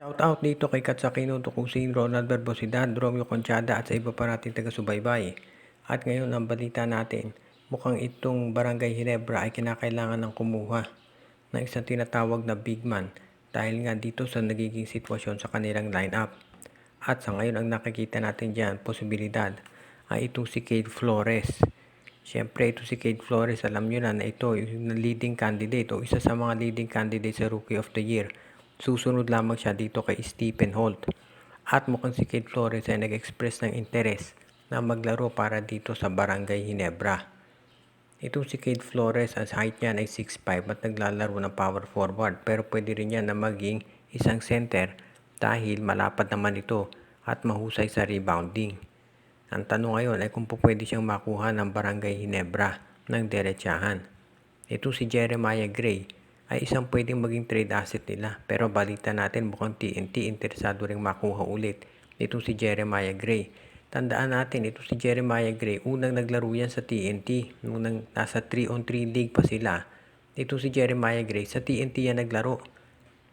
Shoutout dito kay Katsakino Tukusin, Ronald Barbosidad, Romeo Conchada at sa iba pa nating taga-subaybay. At ngayon ang balita natin, mukhang itong Barangay Ginebra ay kinakailangan ng kumuha ng isang tinatawag na big man dahil nga dito sa nagiging sitwasyon sa kanilang lineup. At sa ngayon ang nakikita natin dyan, posibilidad ay itong si Cade Flores. Siyempre ito si Cade Flores, alam nyo na ito yung leading candidate o isa sa mga leading candidate sa Rookie of the Year. Susunod lamang siya dito kay Stephen Holt. At mukhang si Cade Flores ay nag-express ng interes na maglaro para dito sa Barangay Ginebra. Itong si Cade Flores, as height niya ay 6'5" at naglalaro ng power forward, pero pwede rin yan na maging isang center dahil malapad naman ito at mahusay sa rebounding. Ang tanong ngayon ay kung pwede siyang makuha ng Barangay Ginebra ng derechahan. Ito si Jeremiah Gray ay isang pwedeng maging trade asset nila, pero balita natin mukhang TNT interesado ring makuha ulit itong si Jeremiah Gray. Tandaan natin, ito si Jeremiah Gray, unang naglaro yan sa TNT nung nasa 3-on-3 league pa sila. Ito si Jeremiah Gray, sa TNT yan naglaro.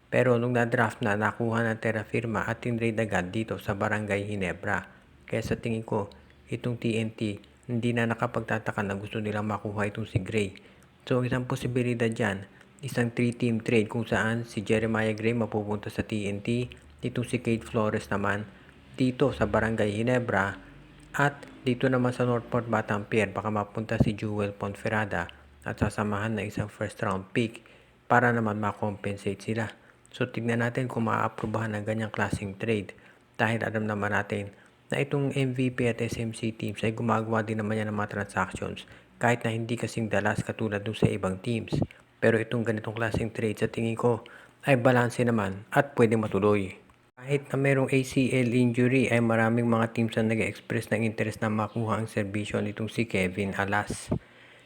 Pero nung na-draft na, nakuha ng Terra Firma at tinrade agad dito sa Barangay Ginebra. Kaya sa tingin ko, itong TNT, hindi na nakapagtataka na gusto nilang makuha itong si Gray. So isang posibilidad dyan, isang 3-team trade kung saan si Jeremiah Gray mapupunta sa TNT, itong si Cade Flores naman dito sa Barangay Ginebra, at dito naman sa Northport Batampier baka mapunta si Jewel Ponferrada at sasamahan ng isang first round pick para naman makompensate sila. So tignan natin kung maaaprubahan ng ganyang klaseng trade dahil alam naman natin na itong MVP at SMC teams ay gumagawa din naman yan ng mga transactions kahit na hindi kasing dalas katulad dun sa ibang teams. Pero itong ganitong klaseng trade sa tingin ko ay balanse naman at pwede matuloy. Kahit na merong ACL injury ay maraming mga teams na nag-express ng interest na makuha ang serbisyo nitong si Kevin Alas.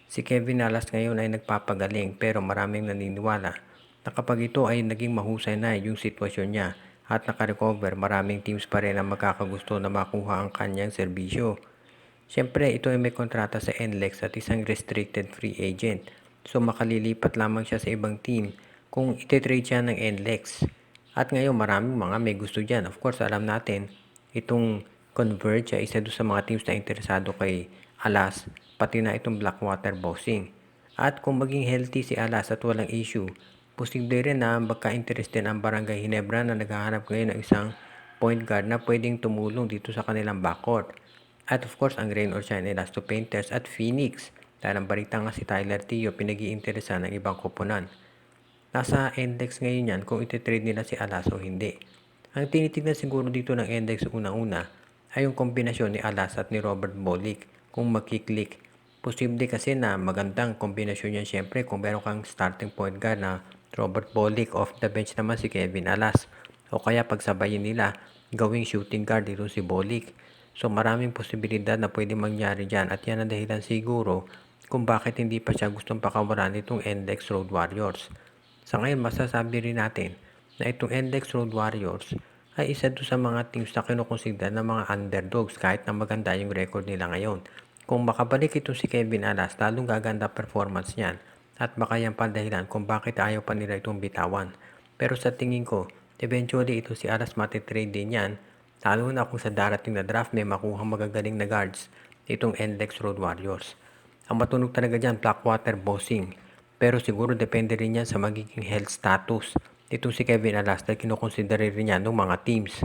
Si Kevin Alas ngayon ay nagpapagaling pero maraming naniniwala na kapag ito ay naging mahusay na yung sitwasyon niya at nakarecover, maraming teams pa rin ang magkakagusto na makuha ang kanyang serbisyo. Siyempre, ito ay may kontrata sa NLEX at isang restricted free agent. So makalilipat lamang siya sa ibang team kung ititrade siya ng NLEX. At ngayon maraming mga may gusto dyan. Of course, alam natin, itong Converge ay isa doon sa mga teams na interesado kay Alas, pati na itong Blackwater Boxing. At kung maging healthy si Alas at walang issue, posible rin na magka-interest din ang Barangay Ginebra na naghahanap ngayon ng isang point guard na pwedeng tumulong dito sa kanilang backcourt. At of course, ang Rain or Shine Elasto Painters at Phoenix. Dahil ang balita nga si Tyler Tio pinag-iinteresan ng ibang koponan. Nasa index ngayon yan kung ititrade nila si Alas o hindi. Ang tinitignan siguro dito ng index unang-una ay yung kombinasyon ni Alas at ni Robert Bolick kung magkiklik. Posible kasi na magandang kombinasyon yan syempre kung meron kang starting point guard na Robert Bolick, off the bench naman si Kevin Alas. O kaya pagsabayin nila gawing shooting guard dito si Bolick. So maraming posibilidad na pwede mangyari dyan at yan ang dahilan siguro kung bakit hindi pa siya gustong pakawalan nitong Index Road Warriors. Sa ngayon, masasabi rin natin na itong Index Road Warriors ay isa doon sa mga teams na kinukonsider ng mga underdogs kahit na maganda yung record nila ngayon. Kung makabalik itong si Kevin Alas, lalong gaganda performance niyan at baka yan pa dahilan kung bakit ayaw pa nila itong bitawan. Pero sa tingin ko, eventually ito si Alas matitrade din yan, lalo na kung sa darating na draft may makuha magagaling na guards itong Index Road Warriors. Ang matunog talaga dyan, Blackwater Boxing. Pero siguro depende rin yan sa magiging health status. Itong si Kevin Alas na kinukonsider rin yan ng mga teams.